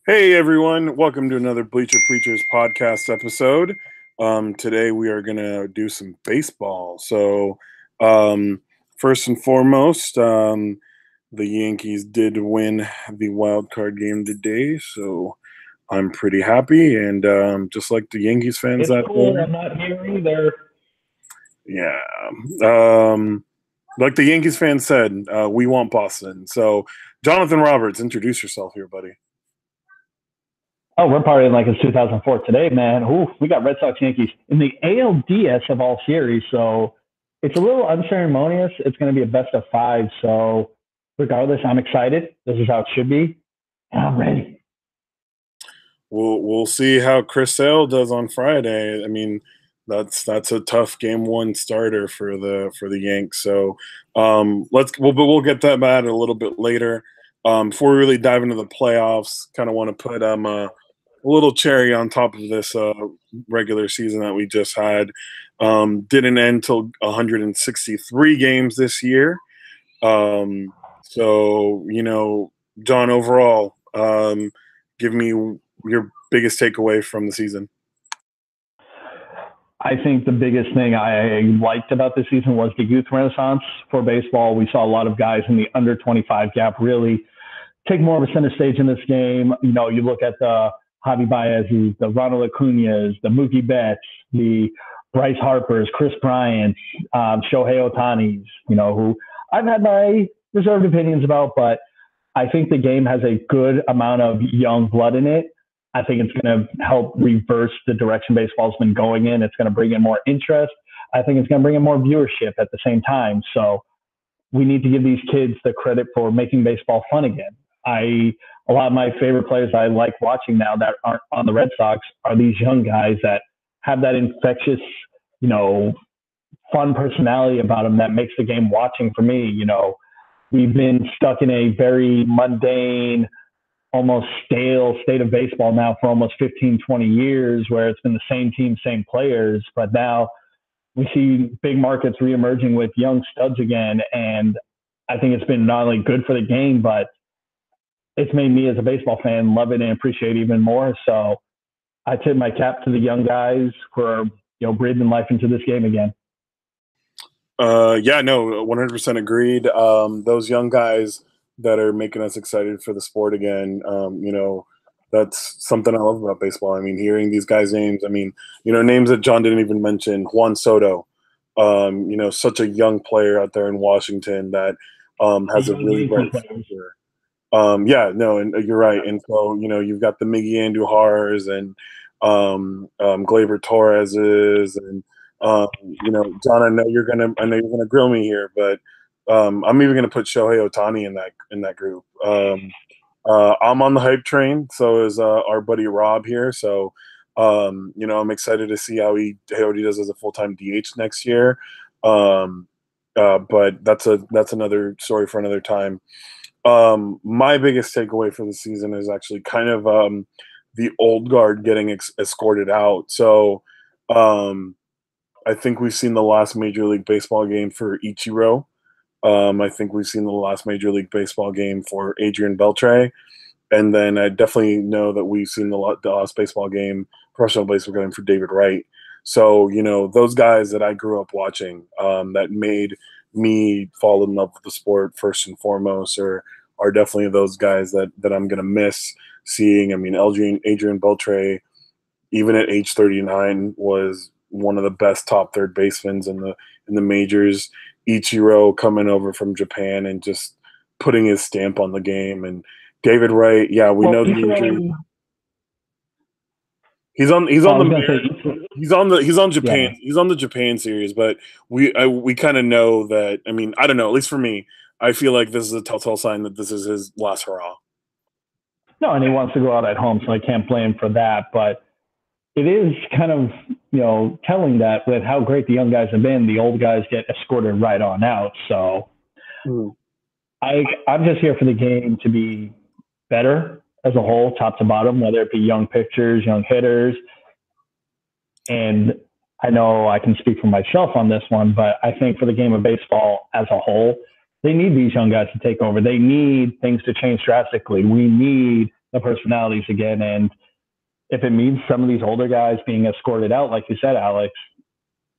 Hey everyone, welcome to another Bleacher Preachers podcast episode. Today we are going to do some baseball. Um, First and foremost, the Yankees did win the wild card game today, so I'm pretty happy. And just like the Yankees fans It's out cool. there, I'm not here either. yeah, um, like the Yankees fans said, we want Boston. So, Jonathan Roberts, introduce yourself here, buddy. Oh, we're partying like it's 2004 today, man. Ooh, we got Red Sox Yankees in the ALDS of all series, so it's a little unceremonious. It's going to be a best of five. So, regardless, I'm excited. This is how it should be, and I'm ready. We'll see how Chris Sale does on Friday. I mean, that's a tough game one starter for the Yanks. So we'll get that back a little bit later. Before we really dive into the playoffs, kind of want to put a little cherry on top of this regular season that we just had. Didn't end till 163 games this year. So John, overall, give me your biggest takeaway from the season. I think the biggest thing I liked about this season was the youth renaissance for baseball. We saw a lot of guys in the under 25 gap really take more of a center stage in this game. You know, you look at the Javi Baez's, the Ronald Acuna's, the Mookie Betts, the Bryce Harper's, Chris Bryant's, Shohei Otani's, who I've had my reserved opinions about, but I think the game has a good amount of young blood in it. I think it's going to help reverse the direction baseball's been going in. It's going to bring in more interest. I think it's going to bring in more viewership at the same time. So we need to give these kids the credit for making baseball fun again. A lot of my favorite players I like watching now that aren't on the Red Sox are these young guys that have that infectious, you know, fun personality about them that makes the game watching for me. We've been stuck in a very mundane, almost stale state of baseball now for almost 15, 20 years where it's been the same team, same players. But now we see big markets reemerging with young studs again. And I think it's been not only good for the game, but it's made me as a baseball fan love it and appreciate it even more. So I tip my cap to the young guys for, breathing life into this game again. Yeah, no, 100% agreed. Those young guys that are making us excited for the sport again, that's something I love about baseball. I mean, hearing these guys' names, I mean, names that John didn't even mention, Juan Soto, such a young player out there in Washington that The has a young really Yankee bright players. future. Yeah, no, and you're right. And so, you've got the Miggy Andujar's and Gleyber Torres's and John, I know you're gonna grill me here, but I'm even gonna put Shohei Otani in that group. I'm on the hype train, so is our buddy Rob here. So, I'm excited to see how he does as a full time DH next year. Um, but that's another story for another time. My biggest takeaway for the season is actually kind of the old guard getting escorted out. So um, I think we've seen the last Major League Baseball game for Ichiro. I think we've seen the last Major League Baseball game for Adrian Beltre. And then I definitely know that we've seen the last baseball game, professional baseball game for David Wright. So, those guys that I grew up watching that made me fall in love with the sport first and foremost are definitely those guys that I'm going to miss seeing. I mean, Adrian Beltre, even at age 39, was one of the best top third basemen in the majors. Ichiro coming over from Japan and just putting his stamp on the game. And David Wright, yeah, we Well, know the injury. Ichiro, He's oh, on I the was going to Mar- say, Ichiro, he's on yeah. the Japan series, but we kind of know that. I mean, I don't know. At least for me, I feel like this is a telltale sign that this is his last hurrah. No, and he wants to go out at home, so I can't blame him for that. But it is kind of, telling that with how great the young guys have been, the old guys get escorted right on out. So Mm. I'm just here for the game to be better as a whole, top to bottom, whether it be young pitchers, young hitters. And I know I can speak for myself on this one, but I think for the game of baseball as a whole, they need these young guys to take over. They need things to change drastically. We need the personalities again. And if it means some of these older guys being escorted out, like you said, Alex,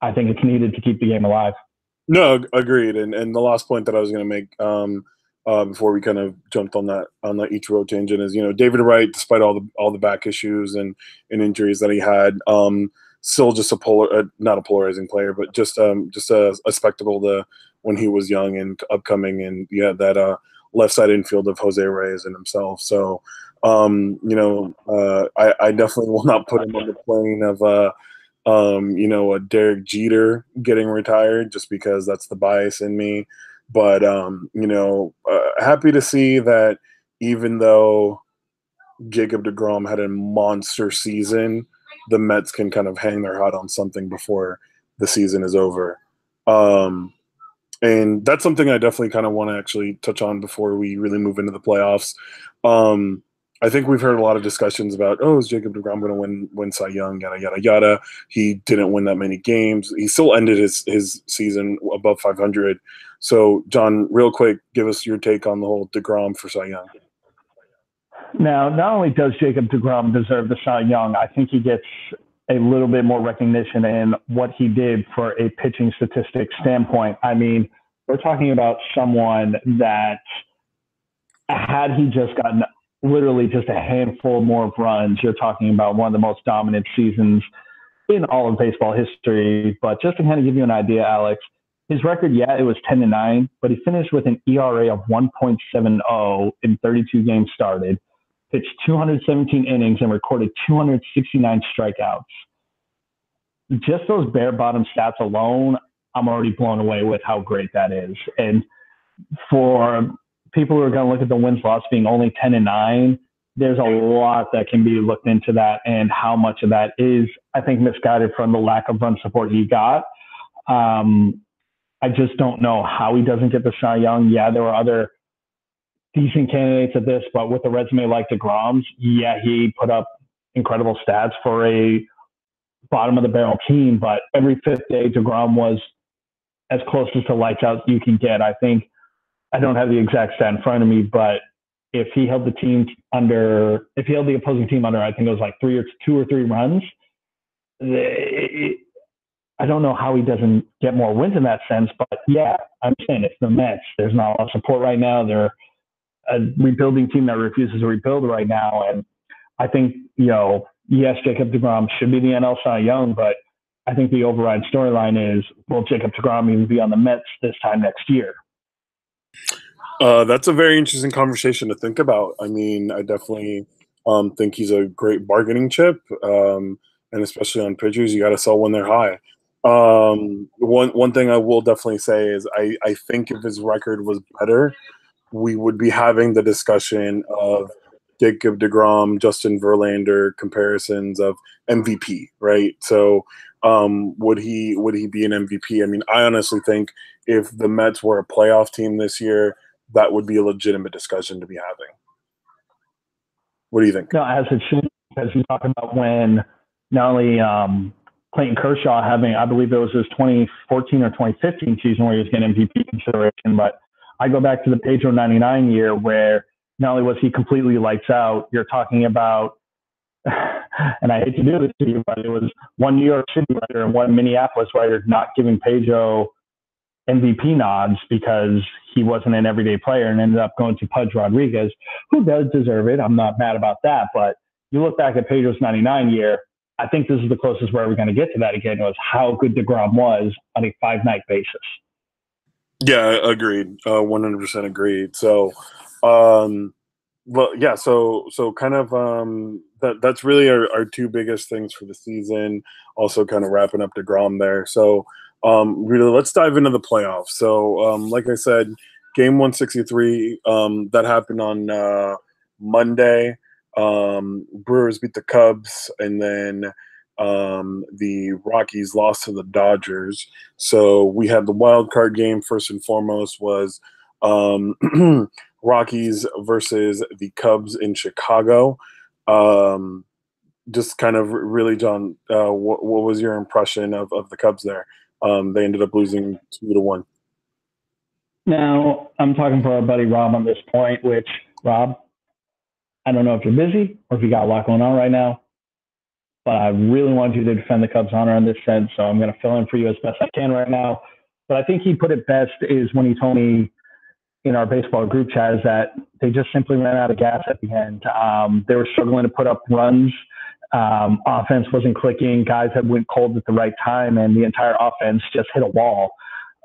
I think it's needed to keep the game alive. No, agreed. And the last point that I was going to make before we kind of jumped on that Ichiro tangent is, David Wright, despite all the back issues and injuries that he had, still just not a polarizing player, but just a spectacle to when he was young and upcoming, and that left side infield of Jose Reyes and himself. So I definitely will not put him on the plane of a Derek Jeter getting retired just because that's the bias in me. But happy to see that even though Jacob deGrom had a monster season, the Mets can kind of hang their hat on something before the season is over. And that's something I definitely kind of want to actually touch on before we really move into the playoffs. I think we've heard a lot of discussions about, is Jacob deGrom going to win Cy Young, yada, yada, yada. He didn't win that many games. He still ended his season above 500. So, John, real quick, give us your take on the whole deGrom for Cy Young. Now, not only does Jacob deGrom deserve the Cy Young, I think he gets a little bit more recognition in what he did for a pitching statistic standpoint. I mean, we're talking about someone that had he just gotten literally just a handful more of runs, you're talking about one of the most dominant seasons in all of baseball history. But just to kind of give you an idea, Alex, his record, it was 10-9, but he finished with an ERA of 1.70 in 32 games started, pitched 217 innings, and recorded 269 strikeouts. Just those bare bottom stats alone, I'm already blown away with how great that is. And for people who are going to look at the wins-loss being only 10-9, there's a lot that can be looked into that, and how much of that is, I think, misguided from the lack of run support he got. I just don't know how he doesn't get the Cy Young. Yeah, there were other decent candidates at this, but with a resume like deGrom's, he put up incredible stats for a bottom of the barrel team, but every fifth day deGrom was as close as to lights out you can get. I think, I don't have the exact stat in front of me, but if he held the opposing team under, I think it was like 2 or 3 runs. I don't know how he doesn't get more wins in that sense, but I'm saying it's the Mets. There's not a lot of support right now. They're a rebuilding team that refuses to rebuild right now. And I think, yes, Jacob deGrom should be the NL Cy Young, but I think the override storyline is, will Jacob deGrom even be on the Mets this time next year? That's a very interesting conversation to think about. I mean, I definitely think he's a great bargaining chip, and especially on pitchers, you got to sell when they're high. One thing I will definitely say is I think if his record was better, we would be having the discussion of Jacob deGrom, Justin Verlander comparisons of MVP, right? So would he be an MVP? I mean, I honestly think if the Mets were a playoff team this year, that would be a legitimate discussion to be having. What do you think? No, as it should, as you talk about when not only Clayton Kershaw having, I believe it was his 2014 or 2015 season where he was getting MVP consideration, but I go back to the Pedro 99 year where not only was he completely lights out, you're talking about, and I hate to do this to you, but it was one New York City writer and one Minneapolis writer not giving Pedro MVP nods because he wasn't an everyday player and ended up going to Pudge Rodriguez, who does deserve it. I'm not mad about that. But you look back at Pedro's 99 year, I think this is the closest we're ever going to get to that again, was how good deGrom was on a 5-night basis. Yeah, agreed. 100% agreed. So, so kind of that's really our 2 biggest things for the season. Also, kind of wrapping up deGrom there. So, really, let's dive into the playoffs. So, like I said, game 163 that happened on Monday. Brewers beat the Cubs, and then the Rockies lost to the Dodgers. So we had the wild card game. First and foremost was Rockies versus the Cubs in Chicago. Just kind of really, John, what was your impression of the Cubs there? They ended up losing 2-1. Now, I'm talking for our buddy Rob on this point, which, Rob, I don't know if you're busy or if you got a lot going on right now, but I really want you to defend the Cubs' honor in this sense. So I'm going to fill in for you as best I can right now. But I think he put it best is when he told me in our baseball group chat is that they just simply ran out of gas at the end. They were struggling to put up runs. Offense wasn't clicking. Guys had went cold at the right time, and the entire offense just hit a wall.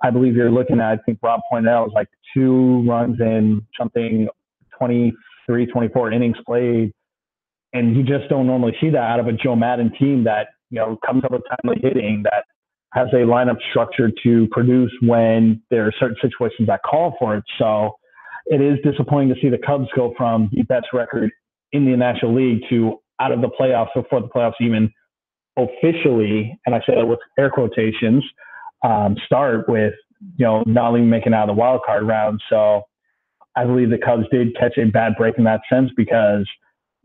I believe you're looking at, I think Rob pointed out, it was like 2 runs in something 23, 24 innings played. And you just don't normally see that out of a Joe Madden team that, comes up with timely hitting, that has a lineup structure to produce when there are certain situations that call for it. So it is disappointing to see the Cubs go from the best record in the National League to out of the playoffs before the playoffs even officially, and I say that with air quotations, start with, not even making out of the wild card round. So I believe the Cubs did catch a bad break in that sense because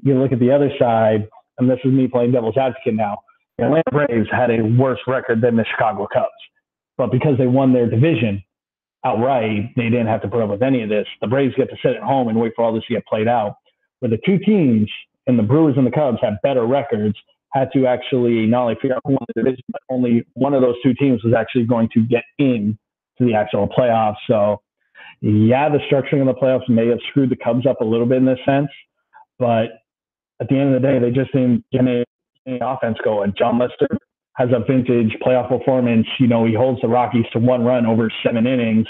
you look at the other side, and this is me playing devil's advocate now. The Atlanta Braves had a worse record than the Chicago Cubs, but because they won their division outright, they didn't have to put up with any of this. The Braves get to sit at home and wait for all this to get played out. But the two teams, and the Brewers and the Cubs, had better records, had to actually not only figure out who won the division, but only one of those two teams was actually going to get in to the actual playoffs. So, yeah, the structuring of the playoffs may have screwed the Cubs up a little bit in this sense, but at the end of the day, they just didn't get any offense going. John Lester has a vintage playoff performance. He holds the Rockies to 1 run over 7 innings,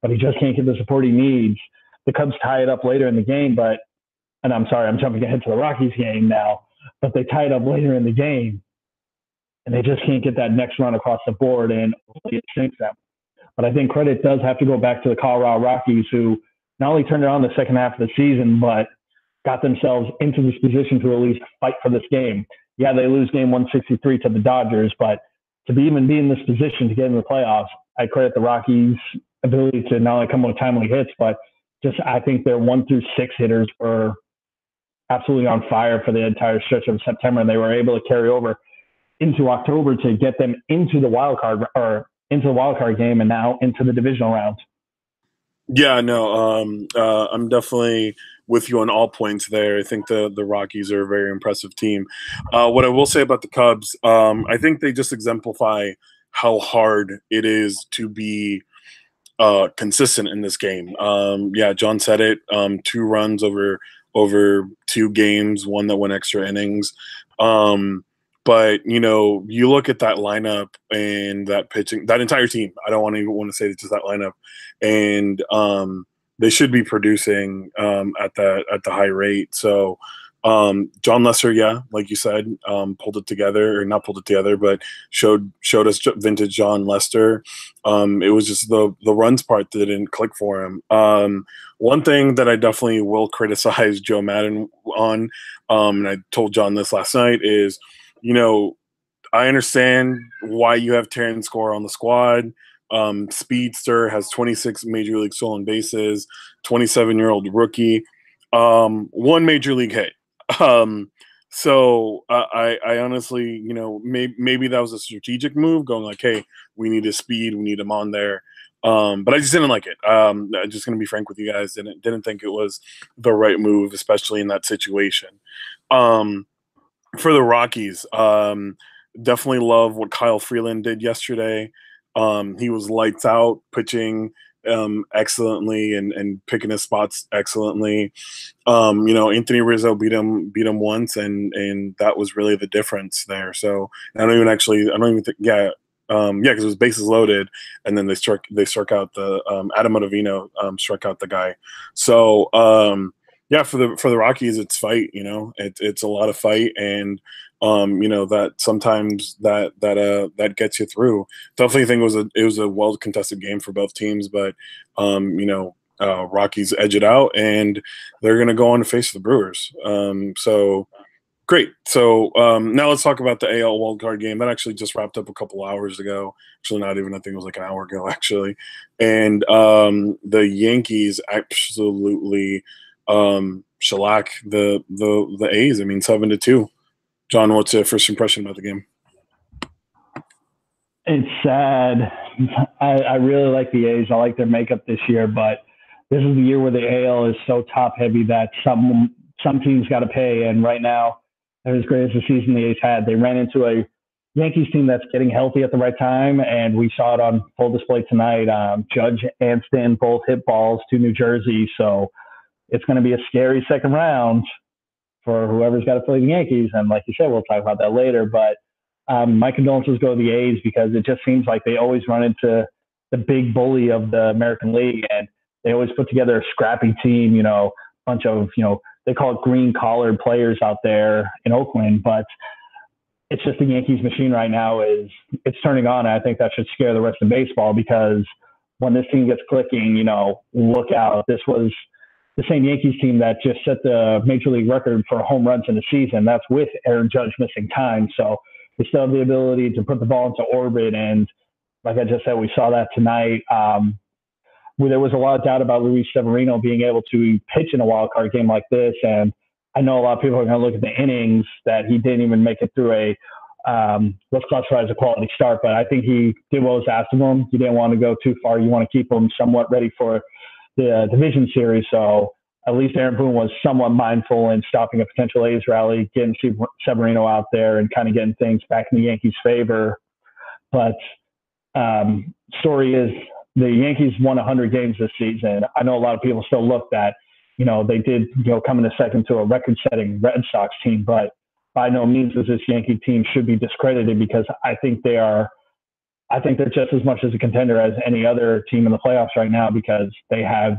but he just can't get the support he needs. The Cubs tie it up later in the game, and I'm sorry, I'm jumping ahead to the Rockies game now, but they tie it up later in the game, and they just can't get that next run across the board, and it sinks them. But I think credit does have to go back to the Colorado Rockies, who not only turned it on the second half of the season, but got themselves into this position to at least fight for this game. Yeah, they lose game 163 to the Dodgers, but to even be in this position to get in the playoffs, I credit the Rockies' ability to not only come with timely hits, but just I think their 1 through 6 hitters were absolutely on fire for the entire stretch of September, and they were able to carry over into October to get them into the wild card game and now into the divisional round. Yeah, no, I'm definitely with you on all points there. I think the Rockies are a very impressive team. What I will say about the Cubs, I think they just exemplify how hard it is to be consistent in this game. Yeah, John said it. 2 runs over 2 games, one that went extra innings. But you look at that lineup and that pitching, that entire team. I don't want to say it's just that lineup, and they should be producing at the high rate. So John Lester, yeah, like you said, pulled it together, or not pulled it together, but showed us vintage John Lester. It was just the runs part that didn't click for him. One thing that I definitely will criticize Joe Madden on, and I told John this last night, is I understand why you have Terrence Score on the squad. Speedster has 26 major league stolen bases, 27-year-old rookie, 1 major league hit. So I honestly, maybe that was a strategic move, going like, hey, we need his speed, we need him on there. But I just didn't like it. I'm just gonna be frank with you guys. Didn't think it was the right move, especially in that situation. For the Rockies, definitely love what Kyle Freeland did yesterday. He was lights out, pitching excellently and picking his spots excellently. Anthony Rizzo beat him once, and that was really the difference there. So I don't even think, because it was bases loaded, and then they struck out the Adam Ottavino struck out the guy. So yeah, for the Rockies, it's fight. It's a lot of fight, and that sometimes that gets you through. Definitely think it was a well contested game for both teams, but Rockies edge it out, and they're gonna go on to face the Brewers. So great. So now let's talk about the AL wildcard game. That actually just wrapped up a couple hours ago. Actually, not even. I think it was like an hour ago, actually. And the Yankees absolutely shellac the A's. I mean, 7-2. John, what's your first impression about the game? It's sad. I really like the A's. I like their makeup this year, but this is the year where the AL is so top heavy that some some teams got to pay. And right now, as great as the season the A's had, they ran into a Yankees team that's getting healthy at the right time, and we saw it on full display tonight. Judge and Stanton both hit balls to New Jersey, so it's going to be a scary second round for whoever's got to play the Yankees. And like you said, we'll talk about that later. But my condolences go to the A's because it just seems like they always run into the big bully of the American League, and they always put together a scrappy team. Bunch of they call it green collared players out there in Oakland, but it's just the Yankees machine right now it's turning on. And I think that should scare the rest of baseball because when this team gets clicking, look out. This was the same Yankees team that just set the major league record for home runs in the season. That's with Aaron Judge missing time. So we still have the ability to put the ball into orbit. And like I just said, we saw that tonight. Where there was a lot of doubt about Luis Severino being able to pitch in a wild card game like this. And I know a lot of people are going to look at the innings that he didn't even make it through what's classified as a quality start, but I think he did what was asked of him. He didn't want to go too far. You want to keep him somewhat ready for the division series. So at least Aaron Boone was somewhat mindful in stopping a potential A's rally, getting Severino out there and kind of getting things back in the Yankees' favor. But story is the Yankees won 100 games this season. I know a lot of people still look that they did, come in second to a record-setting Red Sox team, but by no means does this Yankee team should be discredited because I think they're just as much as a contender as any other team in the playoffs right now because they have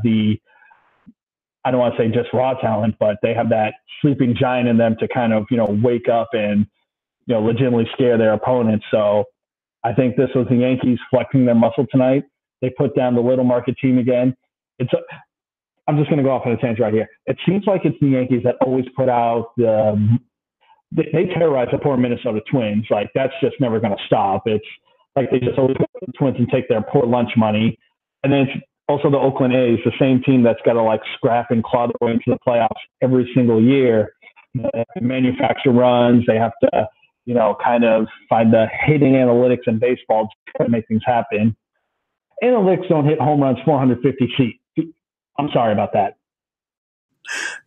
I don't want to say just raw talent, but they have that sleeping giant in them to kind of, wake up and, legitimately scare their opponents. So I think this was the Yankees flexing their muscle tonight. They put down the little market team again. I'm just going to go off on a tangent right here. It seems like it's the Yankees that always put out they terrorize the poor Minnesota Twins. Like that's just never going to stop. It's like they just always put the Twins and take their poor lunch money. And then it's also the Oakland A's, the same team that's got to scrap and claw their way into the playoffs every single year. They have to manufacture runs. They have to, kind of find the hidden analytics in baseball to make things happen. Analytics don't hit home runs 450 feet. I'm sorry about that.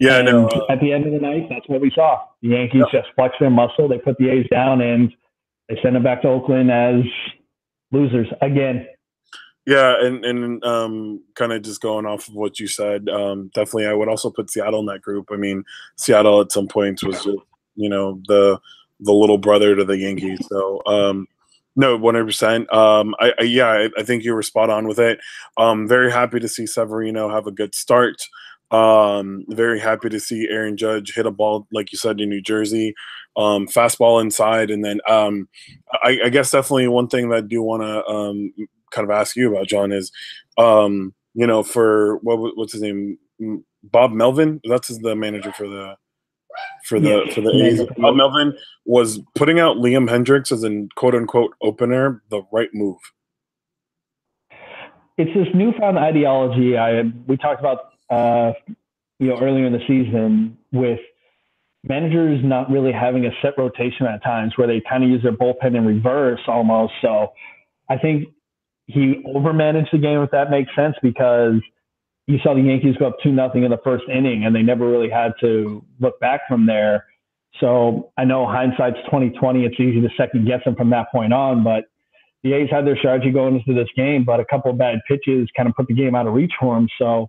Yeah, and no. At the end of the night, that's what we saw. The Yankees just flexed their muscle. They put the A's down, and they send them back to Oakland as losers again. Yeah, and kind of just going off of what you said, definitely I would also put Seattle in that group. I mean, Seattle at some points was just, the little brother to the Yankees. So, no, 100%. I think you were spot on with it. Very happy to see Severino have a good start. Very happy to see Aaron Judge hit a ball, like you said, in New Jersey, fastball inside. And then I guess definitely one thing that I do want to kind of ask you about, John, is, for what's his name? Bob Melvin. That's the manager for the A's. Bob Melvin was putting out Liam Hendricks as a quote unquote opener, the right move. It's this newfound ideology. We talked about earlier in the season with managers not really having a set rotation at times where they kind of use their bullpen in reverse almost. So I think he overmanaged the game, if that makes sense, because you saw the Yankees go up 2-0 in the first inning and they never really had to look back from there. So I know hindsight's 20/20. It's easy to second guess them from that point on, but the A's had their strategy going into this game, but a couple of bad pitches kind of put the game out of reach for them. So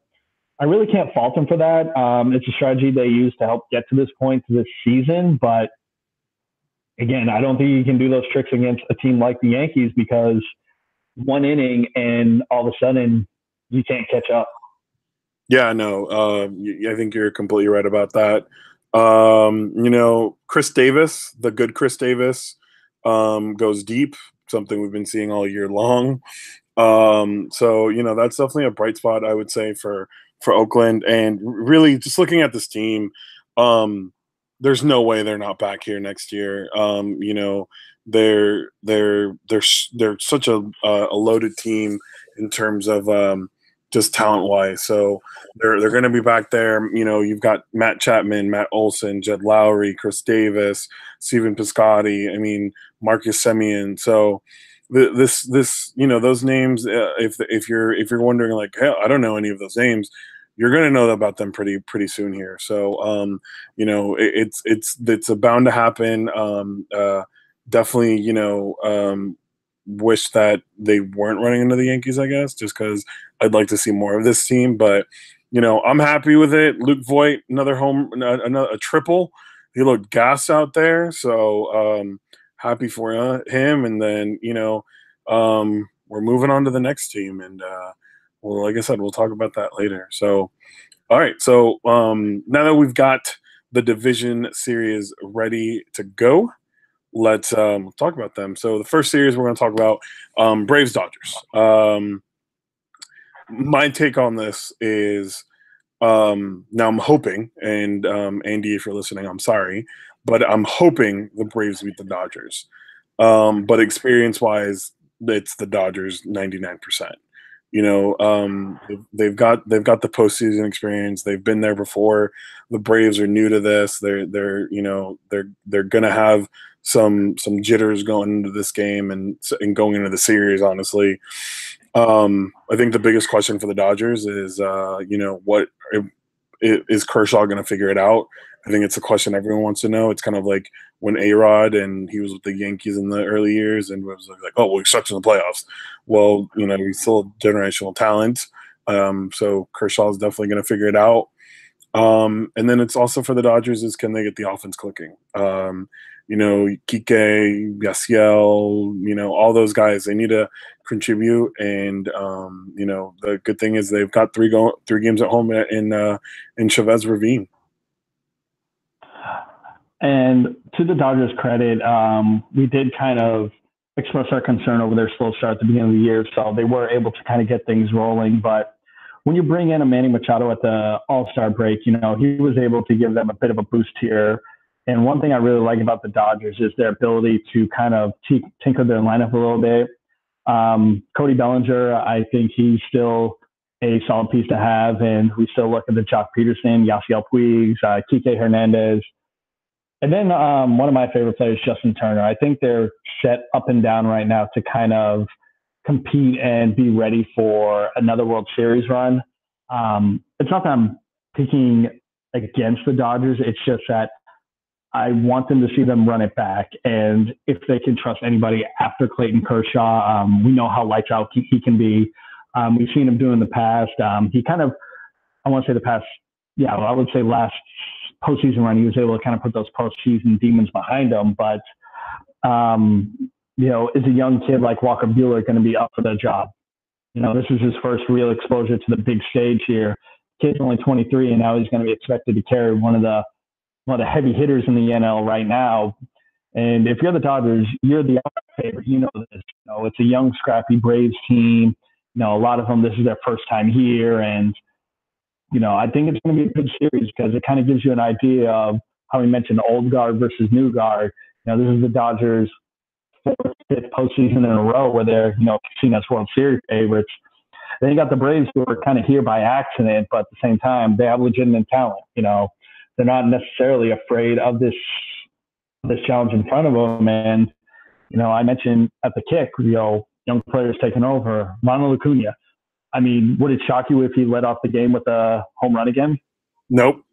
I really can't fault them for that. It's a strategy they used to help get to this point this season. But again, I don't think you can do those tricks against a team like the Yankees because one inning and all of a sudden you can't catch up. Yeah, no, I think you're completely right about that. Chris Davis, the good Chris Davis, goes deep, something we've been seeing all year long. So, that's definitely a bright spot, I would say, for Oakland. And really just looking at this team, there's no way they're not back here next year. They're such a loaded team in terms of just talent wise. So they're going to be back there. You've got Matt Chapman, Matt Olson, Jed Lowry, Chris Davis, Steven Piscotty. I mean, Marcus Semien. So those names, if you're wondering like, hell, I don't know any of those names. you're going to know about them pretty soon here. So it's bound to happen. Definitely, wish that they weren't running into the Yankees, I guess, just because I'd like to see more of this team. But I'm happy with it. Luke Voigt, another home, another a triple. He looked gas out there, so happy for him. And then we're moving on to the next team, and well, like I said, we'll talk about that later. So, all right. So now that we've got the division series ready to go, let's talk about them. So the first series we're going to talk about Braves Dodgers. My take on this is now I'm hoping, and Andy, if you're listening, I'm sorry, but I'm hoping the Braves beat the Dodgers. But experience-wise, it's the Dodgers 99%. They've got the postseason experience. They've been there before. The Braves are new to this. They're gonna have some jitters going into this game and going into the series. Honestly, I think the biggest question for the Dodgers is what is Kershaw going to figure it out? I think it's a question everyone wants to know. It's kind of like when A-Rod and he was with the Yankees in the early years and was like, oh, well, he sucks in the playoffs. Well, he's still a generational talent. So Kershaw is definitely going to figure it out. And then it's also for the Dodgers is can they get the offense clicking? Kike, Yasiel, all those guys, they need to contribute. And, the good thing is they've got three games at home in Chavez Ravine. And to the Dodgers' credit, we did kind of express our concern over their slow start at the beginning of the year. So they were able to kind of get things rolling. But when you bring in a Manny Machado at the All-Star break, he was able to give them a bit of a boost here. And one thing I really like about the Dodgers is their ability to kind of tinker their lineup a little bit. Cody Bellinger, I think he's still a solid piece to have. And we still look at the Jock Peterson, Yasiel Puig, Kike Hernandez. And then one of my favorite players, Justin Turner. I think they're set up and down right now to kind of compete and be ready for another World Series run. It's not that I'm picking against the Dodgers. It's just that I want them to see them run it back. And if they can trust anybody after Clayton Kershaw, we know how lights out he can be. We've seen him do in the past. He kind of, I want to say the past, I would say last postseason run, he was able to kind of put those postseason demons behind him. But, is a young kid like Walker Buehler going to be up for the job? This is his first real exposure to the big stage here. Kid's only 23, and now he's going to be expected to carry one of the heavy hitters in the NL right now. And if you're the Dodgers, you're the favorite. You know this. It's a young, scrappy Braves team. A lot of them, this is their first time here. And, I think it's going to be a good series because it kind of gives you an idea of how we mentioned old guard versus new guard. This is the Dodgers' fourth, fifth postseason in a row where they're, seen as World Series favorites. Then you got the Braves who are kind of here by accident, but at the same time, they have legitimate talent. They're not necessarily afraid of this challenge in front of them. And, I mentioned at the kick, young players taking over. Ronald Acuna. I mean, would it shock you if he led off the game with a home run again? Nope.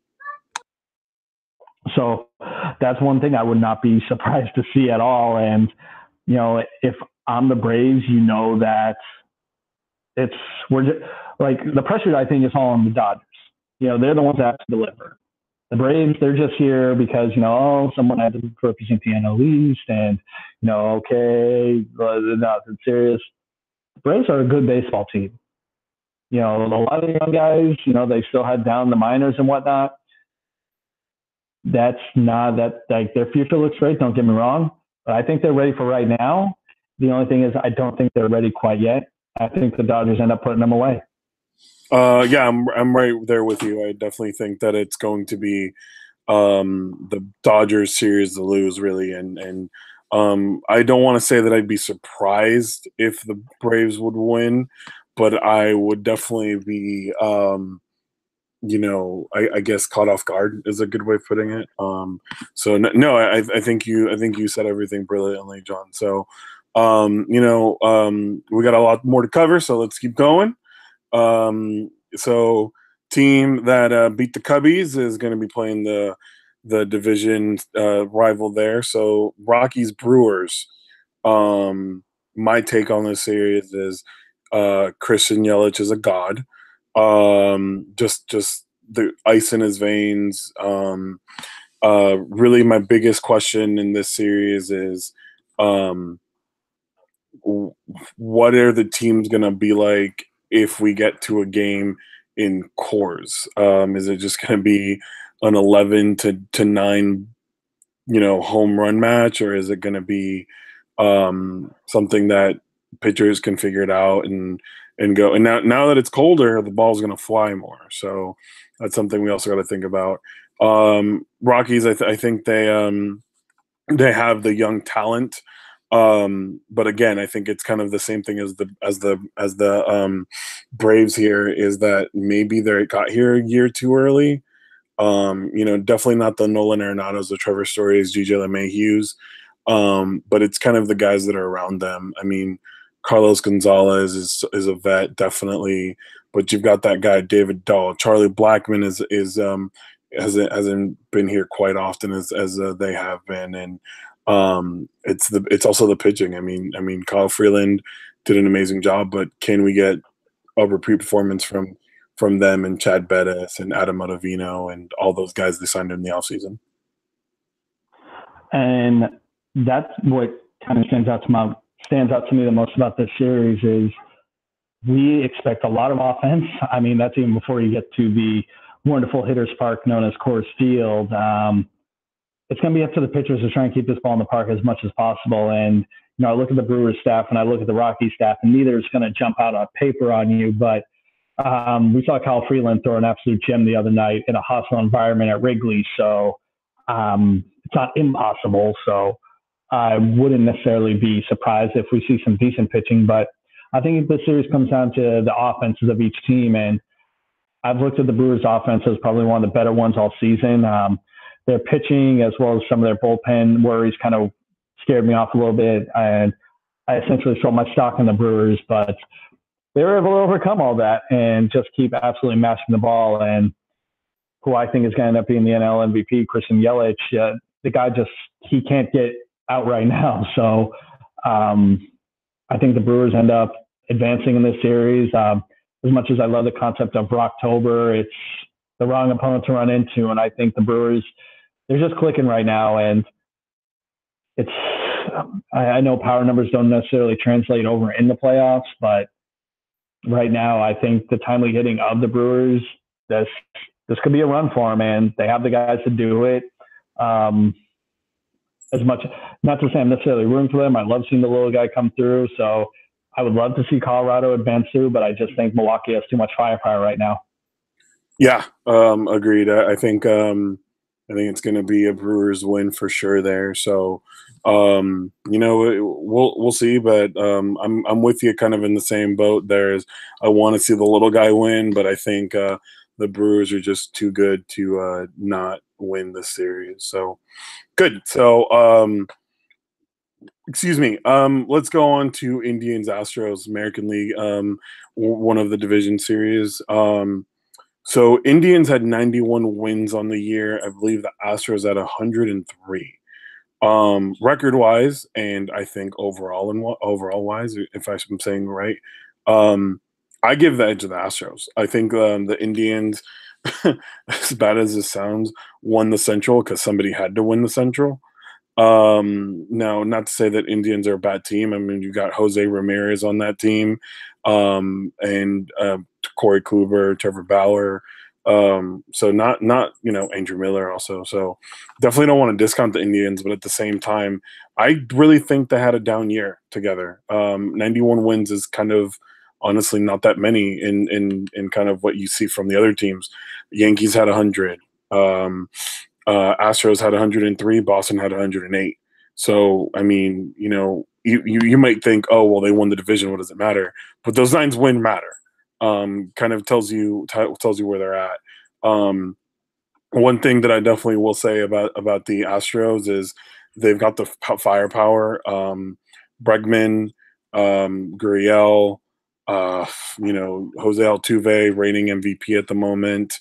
So that's one thing I would not be surprised to see at all. And, if I'm the Braves, that we're just, the pressure, I think, is all on the Dodgers. They're the ones that have to deliver. The Braves, they're just here because, someone had to represent the NL East and, okay, nothing serious. The Braves are a good baseball team. A lot of the young guys, they still had down the minors and whatnot. That's not that, their future looks great, don't get me wrong, but I think they're ready for right now. The only thing is I don't think they're ready quite yet. I think the Dodgers end up putting them away. I'm right there with you. I definitely think that it's going to be the Dodgers series to lose, really, and I don't want to say that I'd be surprised if the Braves would win, but I would definitely be, I guess caught off guard is a good way of putting it. So no, I think you said everything brilliantly, John. So, we got a lot more to cover, so let's keep going. So team that beat the Cubbies is going to be playing the division rival there. So Rockies Brewers. My take on this series is Christian Yelich is a god. Just the ice in his veins. Really, my biggest question in this series is, um, what are the teams going to be like if we get to a game in cores? Is it just going to be an 11 to 9, home run match, or is it going to be something that pitchers can figure it out and go? And now that it's colder, the ball's going to fly more. So that's something we also got to think about. Rockies, I think they have the young talent. But again, I think it's kind of the same thing as the Braves here, is that maybe they got here a year too early. Definitely not the Nolan Arenados, the Trevor Stories, DJ LeMahieu's, but it's kind of the guys that are around them. I mean, Carlos Gonzalez is a vet, definitely, but you've got that guy David Dahl. Charlie Blackmon hasn't been here quite often as they have been, and it's also the pitching. I mean, Kyle Freeland did an amazing job, but can we get a repeat performance from them and Chad Bettis and Adam Ottavino and all those guys they signed in the offseason? And that's what kind of stands out to me the most about this series is we expect a lot of offense. I mean, that's even before you get to the wonderful hitters park known as Coors Field. It's going to be up to the pitchers to try and keep this ball in the park as much as possible. And, I look at the Brewers staff and I look at the Rockies staff, and neither is going to jump out on paper on you. But we saw Kyle Freeland throw an absolute gem the other night in a hostile environment at Wrigley. So it's not impossible. So I wouldn't necessarily be surprised if we see some decent pitching. But I think the series comes down to the offenses of each team. And I've looked at the Brewers' offense as probably one of the better ones all season. Their pitching, as well as some of their bullpen worries, kind of scared me off a little bit. And I essentially sold my stock in the Brewers, but they were able to overcome all that and just keep absolutely mashing the ball. And who I think is going to end up being the NL MVP, Christian Yelich, the guy he can't get out right now. So I think the Brewers end up advancing in this series. As much as I love the concept of Rocktober, it's the wrong opponent to run into. And I think the Brewers, they're just clicking right now. And I know power numbers don't necessarily translate over in the playoffs, but right now I think the timely hitting of the Brewers, this could be a run for them, and they have the guys to do it. As much, not to say I'm necessarily rooting for them. I love seeing the little guy come through. So I would love to see Colorado advance through, but I just think Milwaukee has too much firepower right now. Yeah, agreed. I think it's going to be a Brewers win for sure there. So, we'll see, but I'm with you kind of in the same boat. I want to see the little guy win, but I think the Brewers are just too good to not win the series. So good. So excuse me. Let's go on to Indians Astros American League, one of the division series. So Indians had 91 wins on the year. I believe the Astros had 103. Record wise, and I think overall wise, if I'm saying right, I give the edge to the Astros. I think the Indians, as bad as it sounds, won the Central because somebody had to win the Central. Now, not to say that Indians are a bad team. I mean, you got Jose Ramirez on that team, and Corey Kluber, Trevor Bauer. So not Andrew Miller also. So definitely don't want to discount the Indians, but at the same time, I really think they had a down year together. 91 wins is kind of honestly not that many in kind of what you see from the other teams. Yankees had 100. Astros had 103. Boston had 108. So I mean, you might think, oh well, they won the division. What does it matter? But those 9 wins matter. Kind of tells you where they're at. One thing that I definitely will say about the Astros is they've got the firepower. Bregman, Gurriel, Jose Altuve reigning MVP at the moment.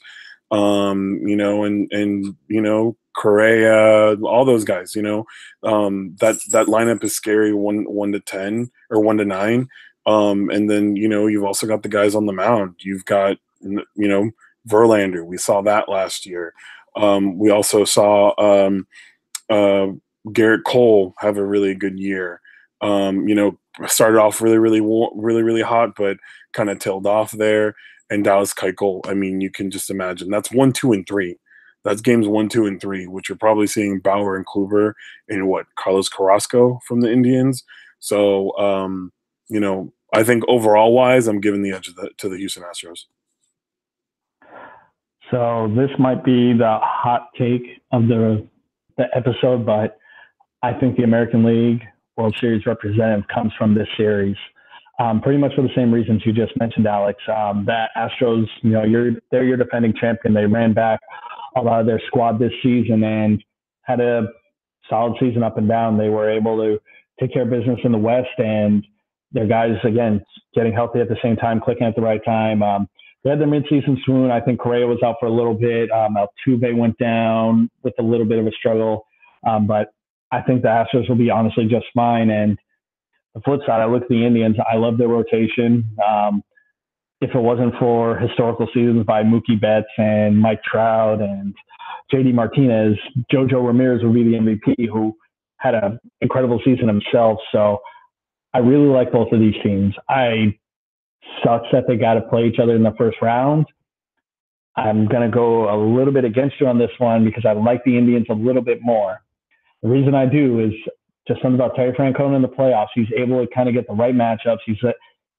Correa, all those guys. That lineup is scary. 1 to 10 or 1 to 9. And then you've also got the guys on the mound. You've got Verlander. We saw that last year. We also saw uh, Garrett Cole have a really good year. Started off really hot, but kind of tailed off there. And Dallas Keuchel, I mean, you can just imagine that's 1, 2, and 3. That's games 1, 2, and 3, which you're probably seeing Bauer and Kluber and Carlos Carrasco from the Indians. So, I think overall wise, I'm giving the edge to the Houston Astros. So this might be the hot take of the episode, but I think the American League World Series representative comes from this series. Pretty much for the same reasons you just mentioned, Alex. That Astros, they're your defending champion. They ran back a lot of their squad this season and had a solid season up and down. They were able to take care of business in the West, and their guys, again, getting healthy at the same time, clicking at the right time. They had their midseason swoon. I think Correa was out for a little bit. Altuve went down with a little bit of a struggle. But I think the Astros will be honestly just fine. And the flip side, I look at the Indians. I love their rotation. If it wasn't for historical seasons by Mookie Betts and Mike Trout and JD Martinez, Jojo Ramirez would be the MVP, who had an incredible season himself. So I really like both of these teams. I sucks that they got to play each other in the first round. I'm going to go a little bit against you on this one because I like the Indians a little bit more. The reason I do is just something about Terry Francona in the playoffs. He's able to kind of get the right matchups. He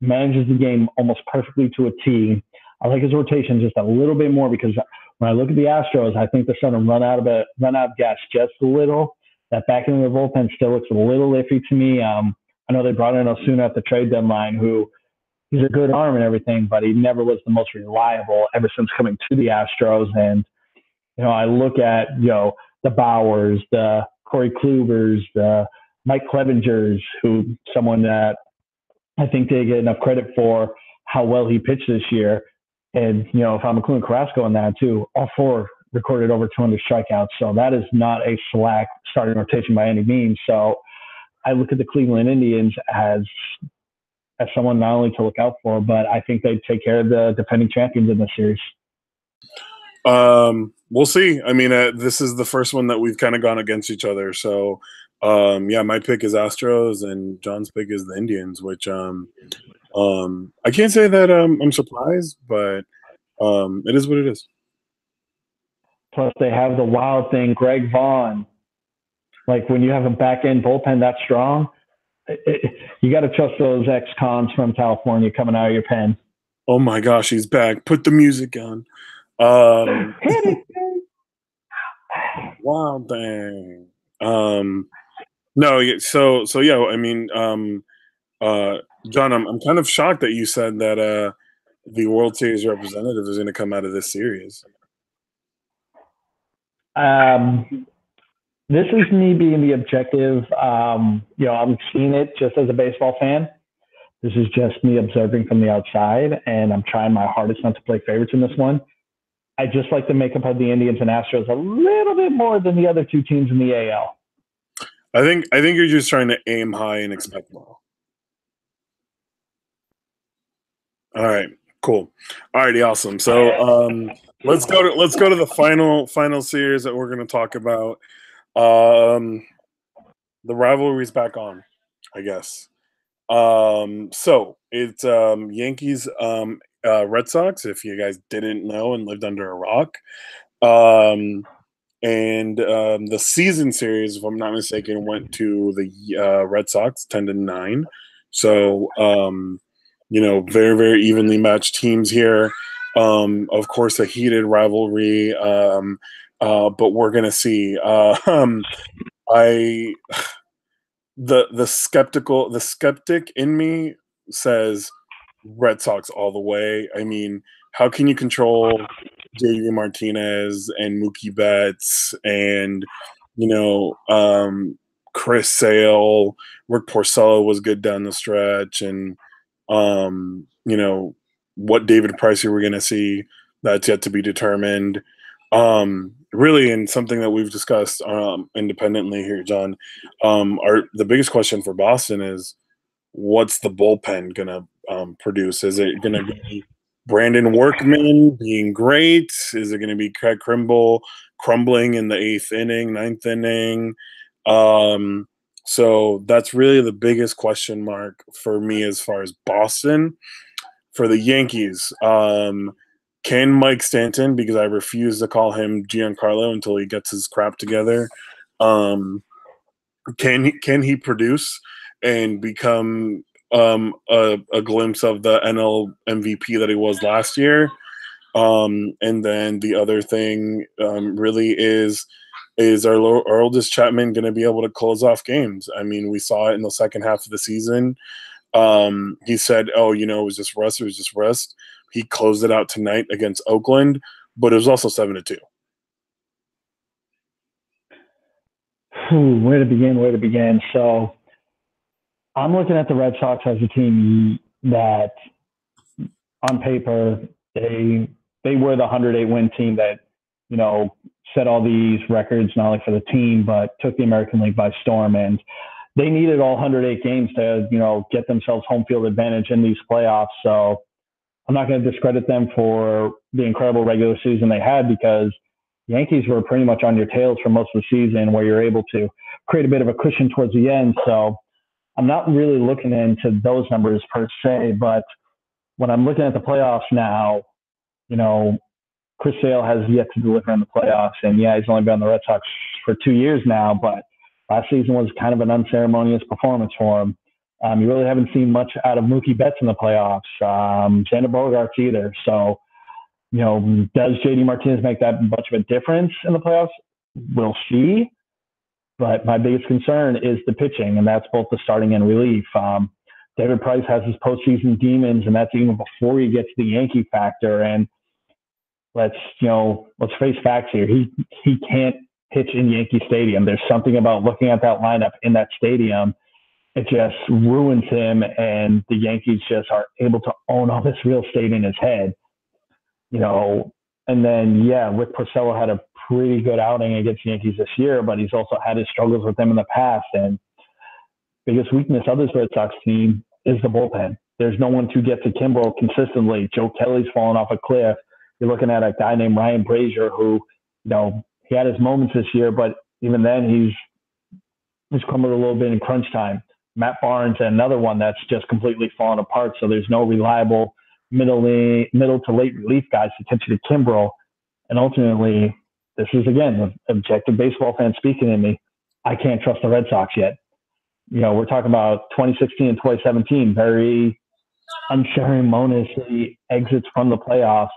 manages the game almost perfectly to a T. I like his rotation just a little bit more because when I look at the Astros, I think they're starting to run out of gas just a little. That back end of the bullpen still looks a little iffy to me. I know they brought in Osuna at the trade deadline, who he's a good arm and everything, but he never was the most reliable ever since coming to the Astros. And, I look at, the Bowers, the Corey Klubers, the Mike Clevingers, who someone that I think they get enough credit for how well he pitched this year. And, if I'm including Carrasco in that too, all four recorded over 200 strikeouts. So that is not a slack starting rotation by any means. So I look at the Cleveland Indians as someone not only to look out for, but I think they take care of the defending champions in this series. We'll see. I mean, this is the first one that we've kind of gone against each other. So, my pick is Astros and John's pick is the Indians, which I can't say that I'm surprised, but it is what it is. Plus, they have the wild thing, Greg Vaughn. Like when you have a back end bullpen that strong, you got to trust those ex-cons from California coming out of your pen. Oh my gosh, he's back! Put the music on. Wow, dang. No, so yeah. I mean, John, I'm kind of shocked that you said that the World Series representative is going to come out of this series. This is me being the objective. I'm seeing it just as a baseball fan. This is just me observing from the outside, and I'm trying my hardest not to play favorites in this one. I just like the makeup of the Indians and Astros a little bit more than the other two teams in the AL. I think you're just trying to aim high and expect low. All right, cool. All righty, awesome. So let's go to the final series that we're going to talk about. The rivalry's back on, I guess. So it's Yankees Red Sox, if you guys didn't know and lived under a rock. And the season series, if I'm not mistaken, went to the Red Sox 10-9. So very, very evenly matched teams here. Of course, a heated rivalry. But we're gonna see. The skeptic in me says Red Sox all the way. I mean, how can you control JD Martinez and Mookie Betts and Chris Sale? Rick Porcello was good down the stretch, and You know, what David Price we're going to see, that's yet to be determined. Really, and something that we've discussed independently here, John, the biggest question for Boston is what's the bullpen gonna produce? Is it gonna be Brandon Workman being great? Is it gonna be Craig Kimbrel crumbling in the eighth inning, ninth inning? Um, so that's really the biggest question mark for me as far as Boston. For the Yankees, can Mike Stanton, because I refuse to call him Giancarlo until he gets his crap together, can he produce and become a glimpse of the NL MVP that he was last year? And then the other thing really is our oldest Chapman going to be able to close off games? I mean, we saw it in the second half of the season. He said, "Oh, it was just rust. It was just rust." He closed it out tonight against Oakland, but it was also 7-2. Where to begin? Where to begin? So I'm looking at the Red Sox as a team that, on paper, they were the 108 win team that set all these records not only for the team but took the American League by storm, and they needed all 108 games to get themselves home field advantage in these playoffs. So I'm not going to discredit them for the incredible regular season they had, because Yankees were pretty much on your tails for most of the season, where you're able to create a bit of a cushion towards the end. So I'm not really looking into those numbers per se, but when I'm looking at the playoffs now, Chris Sale has yet to deliver in the playoffs. And yeah, he's only been on the Red Sox for 2 years now, but last season was kind of an unceremonious performance for him. You really haven't seen much out of Mookie Betts in the playoffs. Xander Bogaerts either. So, does JD Martinez make that much of a difference in the playoffs? We'll see. But my biggest concern is the pitching, and that's both the starting and relief. David Price has his postseason demons, and that's even before he gets the Yankee factor. And let's face facts here. He can't pitch in Yankee Stadium. There's something about looking at that lineup in that stadium. It just ruins him, and the Yankees just are able to own all this real estate in his head. And then, Rick Porcello had a pretty good outing against the Yankees this year, but he's also had his struggles with them in the past. And biggest weakness of this Red Sox team is the bullpen. There's no one to get to Kimbrel consistently. Joe Kelly's fallen off a cliff. You're looking at a guy named Ryan Brazier who, he had his moments this year, but even then he's crumbled a little bit in crunch time. Matt Barnes, another one that's just completely fallen apart. So there's no reliable middle to late relief guys to catch you to Kimbrel. And ultimately, this is, again, an objective baseball fan speaking in me. I can't trust the Red Sox yet. We're talking about 2016 and 2017, very unceremoniously exits from the playoffs.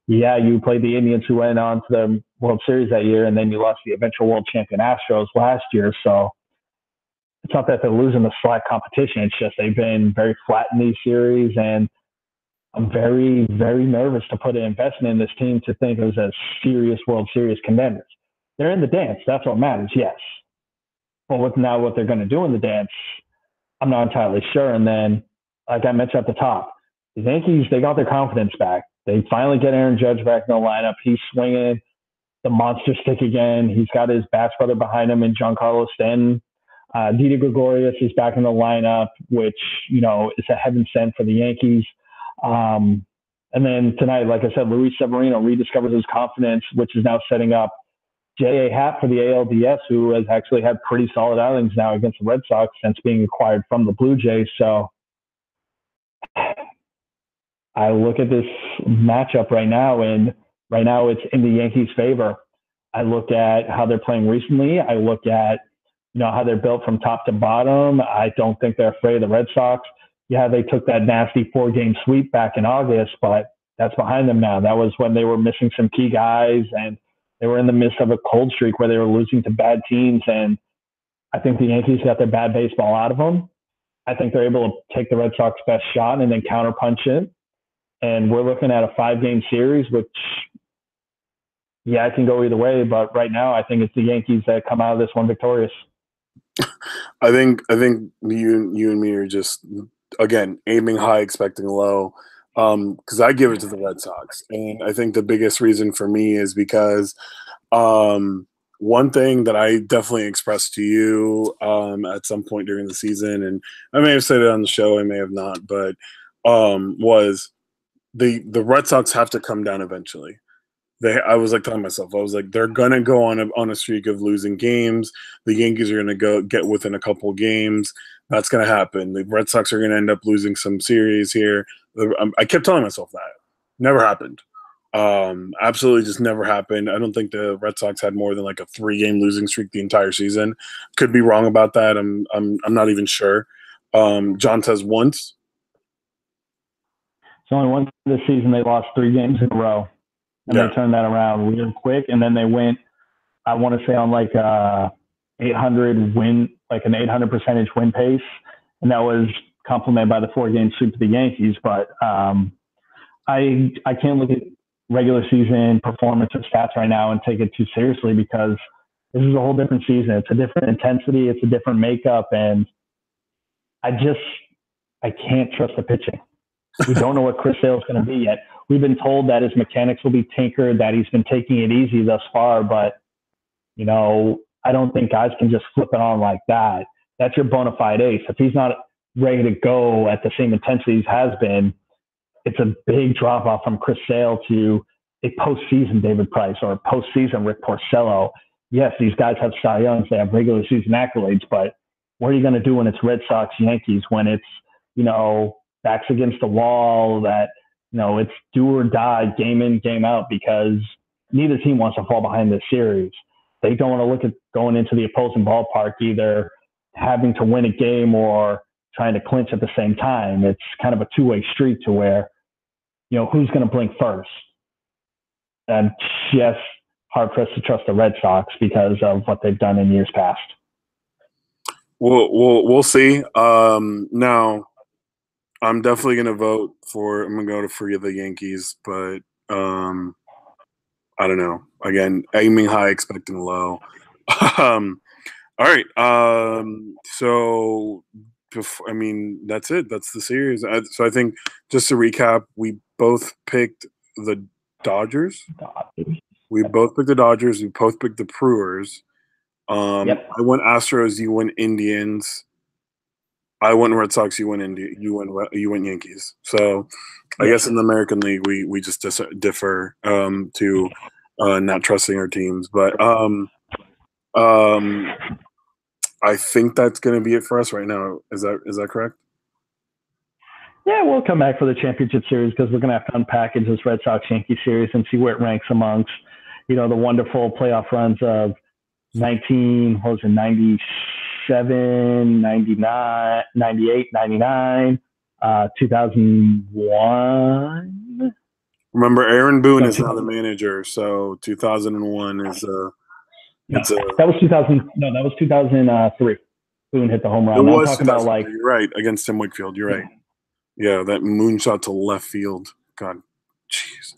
Yeah, you played the Indians, who went on to the World Series that year, and then you lost the eventual world champion Astros last year. So it's not that they're losing the slack competition. It's just they've been very flat in these series, and I'm very, very nervous to put an investment in this team to think of as serious World Series contenders. They're in the dance. That's what matters, yes. But what they're going to do in the dance, I'm not entirely sure. And then, like I mentioned at the top, the Yankees, they got their confidence back. They finally get Aaron Judge back in the lineup. He's swinging the monster stick again. He's got his Bass brother behind him and Giancarlo Stanton. Didi Gregorius is back in the lineup, which, is a heaven sent for the Yankees. And then tonight, like I said, Luis Severino rediscovers his confidence, which is now setting up J.A. Happ for the ALDS, who has actually had pretty solid outings now against the Red Sox since being acquired from the Blue Jays. So I look at this matchup right now, and right now it's in the Yankees' favor. I look at how they're playing recently. I look at, how they're built from top to bottom. I don't think they're afraid of the Red Sox. Yeah, they took that nasty 4-game sweep back in August, but that's behind them now. That was when they were missing some key guys, and they were in the midst of a cold streak where they were losing to bad teams. And I think the Yankees got their bad baseball out of them. I think they're able to take the Red Sox best shot and then counterpunch it. And we're looking at a 5-game series, which, it can go either way. But right now, I think it's the Yankees that come out of this one victorious. I think you and me are just again, aiming high, expecting low. Because I give it to the Red Sox, and I think the biggest reason for me is because one thing that I definitely expressed to you at some point during the season, and I may have said it on the show, I may have not, but was the Red Sox have to come down eventually. I was like telling myself, I was like, they're gonna go on a streak of losing games. The Yankees are gonna go get within a couple games. That's gonna happen. The Red Sox are gonna end up losing some series here. I kept telling myself that. Never happened. Absolutely, just never happened. I don't think the Red Sox had more than like a 3-game losing streak the entire season. Could be wrong about that. I'm not even sure. John says once. So only once this season they lost 3 games in a row, and Yeah. they turned that around real quick. And then they went, I want to say, on like 800 win, like an 800 percentage win pace, and that was complemented by the 4-game sweep to the Yankees. But I can't look at regular season performance or stats right now and take it too seriously because this is a whole different season. It's a different intensity. It's a different makeup, and I can't trust the pitching. We don't know what Chris Sale is going to be yet. We've been told that his mechanics will be tinkered, that he's been taking it easy thus far, but I don't think guys can just flip it on like that. That's your bona fide ace. If he's not ready to go at the same intensity he has been, it's a big drop off from Chris Sale to a postseason David Price or a postseason Rick Porcello. Yes, these guys have Cy Youngs, they have regular season accolades, but what are you going to do when it's Red Sox Yankees, when it's, backs against the wall, that, it's do or die, game in, game out, because neither team wants to fall behind this series. They don't want to look at going into the opposing ballpark either having to win a game or trying to clinch at the same time. It's kind of a two-way street to where, who's going to blink first? And just hard pressed to trust the Red Sox because of what they've done in years past. We'll see. Now, I'm definitely going to vote for. I'm going to go to free of the Yankees, but I don't know. Again, aiming high, expecting low. All right. So, that's it. That's the series. So I think just to recap, we both picked the Dodgers. We both picked the Dodgers. We both picked the Brewers. Yep. I went Astros. You went Indians. I went Red Sox. You went You went Yankees. So, I guess in the American League, we just differ to not trusting our teams. But I think that's going to be it for us right now. Is that correct? Yeah, we'll come back for the championship series because we're going to have to unpackage this Red Sox Yankee series and see where it ranks amongst, the wonderful playoff runs of 97, 99, 98, 99, 2001. Remember, Aaron Boone is now the manager, so 2001 is that was 2000. No, that was 2003. Boone hit the home run. It was I'm talking about you're right, against Tim Wakefield. You're right. Yeah, that moonshot to left field. God, jeez.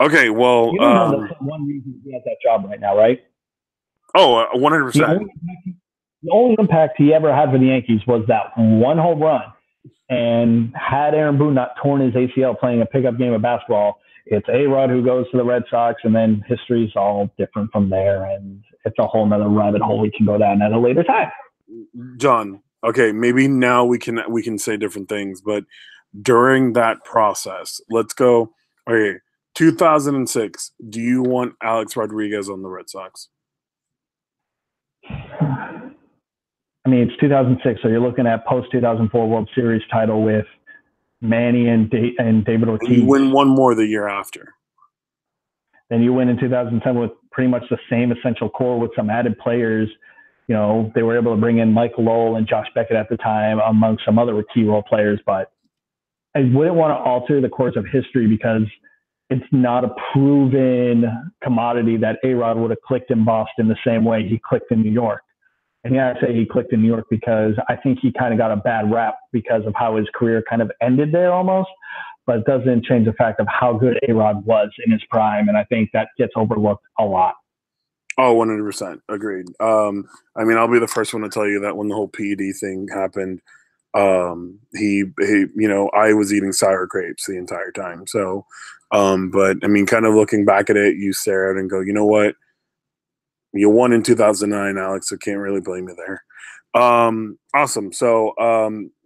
Okay, well, that's one reason he has that job right now, right? Oh, 100%. The only impact he ever had for the Yankees was that one home run. And had Aaron Boone not torn his ACL playing a pickup game of basketball, it's A-Rod who goes to the Red Sox, and then history's all different from there. And it's a whole nother rabbit hole we can go down at a later time. John, okay, maybe now we can say different things, but during that process, let's go. Okay, 2006. Do you want Alex Rodriguez on the Red Sox? It's 2006, so you're looking at post-2004 World Series title with Manny and David Ortiz. And you win one more the year after. Then you win in 2010 with pretty much the same essential core with some added players. They were able to bring in Michael Lowell and Josh Beckett at the time, among some other key role players. But I wouldn't want to alter the course of history because it's not a proven commodity that A-Rod would have clicked in Boston the same way he clicked in New York. And I say he clicked in New York because I think he kind of got a bad rap because of how his career kind of ended there almost. But it doesn't change the fact of how good A-Rod was in his prime. And I think that gets overlooked a lot. Oh, 100%. Agreed. I'll be the first one to tell you that when the whole PED thing happened, I was eating sour grapes the entire time. So, but I mean, kind of looking back at it, you stare at it and go, you know what? You won in 2009, Alex. So can't really blame you there. Awesome. So,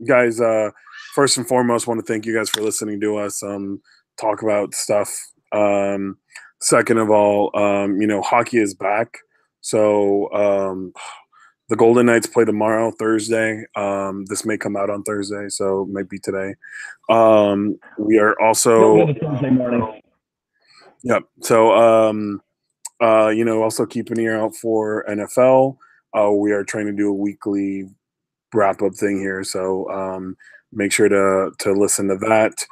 guys, first and foremost, want to thank you guys for listening to us talk about stuff. Second of all, hockey is back. So, the Golden Knights play tomorrow, Thursday. This may come out on Thursday, so it might be today. We are also, Thursday morning. yep. So, also keep an ear out for NFL. We are trying to do a weekly wrap up thing here, so make sure to listen to that.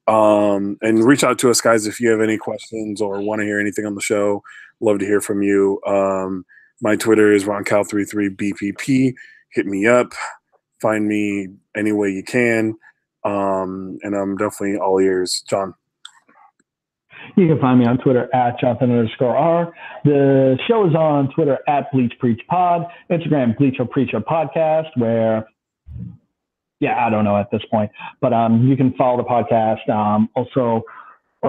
And reach out to us, guys, if you have any questions or want to hear anything on the show. Love to hear from you. My Twitter is RonCal33BPP. Hit me up. Find me any way you can. And I'm definitely all ears. John. You can find me on Twitter at Jonathan_R. The show is on Twitter at Bleach Preach Pod, Instagram Bleacher Preacher Podcast, where, I don't know at this point, but you can follow the podcast.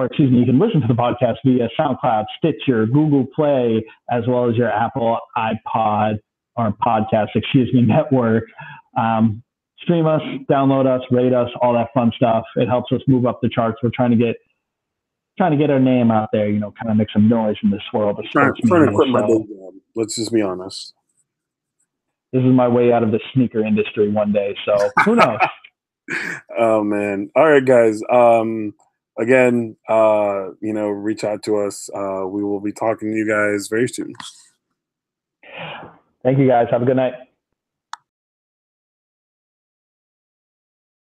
You can listen to the podcast via SoundCloud, Stitcher, Google Play, as well as your Apple iPod or podcast, network. Stream us, download us, rate us, all that fun stuff. It helps us move up the charts. We're trying to get our name out there, kind of make some noise in this world of sports media. Trying to quit my day job. Let's just be honest. This is my way out of the sneaker industry one day, so who knows? Oh man! All right, guys. Again, reach out to us. We will be talking to you guys very soon. Thank you, guys. Have a good night.